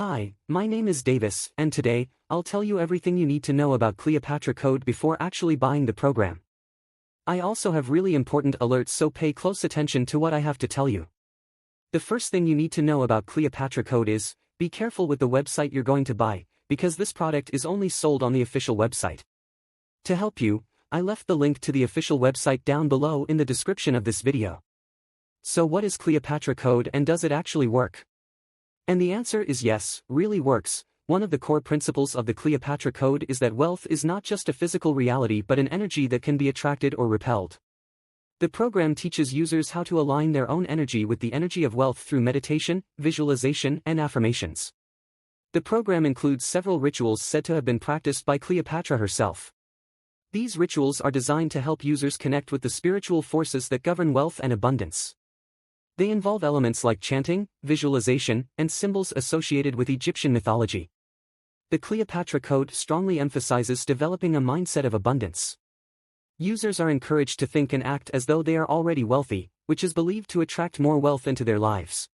Hi, my name is Davis, and today, I'll tell you everything you need to know about Cleopatra Code before actually buying the program. I also have really important alerts, so pay close attention to what I have to tell you. The first thing you need to know about Cleopatra Code is, be careful with the website you're going to buy, because this product is only sold on the official website. To help you, I left the link to the official website down below in the description of this video. So what is Cleopatra Code and does it actually work? And the answer is yes, really works. One of the core principles of the Cleopatra Code is that wealth is not just a physical reality but an energy that can be attracted or repelled. The program teaches users how to align their own energy with the energy of wealth through meditation, visualization, and affirmations. The program includes several rituals said to have been practiced by Cleopatra herself. These rituals are designed to help users connect with the spiritual forces that govern wealth and abundance. They involve elements like chanting, visualization, and symbols associated with Egyptian mythology. The Cleopatra Code strongly emphasizes developing a mindset of abundance. Users are encouraged to think and act as though they are already wealthy, which is believed to attract more wealth into their lives.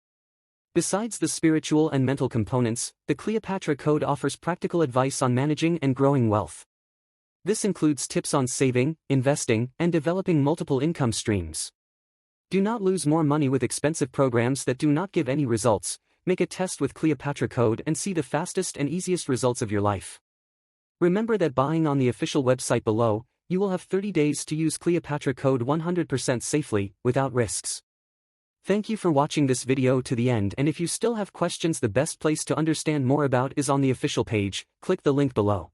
Besides the spiritual and mental components, the Cleopatra Code offers practical advice on managing and growing wealth. This includes tips on saving, investing, and developing multiple income streams. Do not lose more money with expensive programs that do not give any results. Make a test with Cleopatra Code and see the fastest and easiest results of your life. Remember that buying on the official website below, you will have 30 days to use Cleopatra Code 100% safely, without risks. Thank you for watching this video to the end, and if you still have questions, the best place to understand more about is on the official page. Click the link below.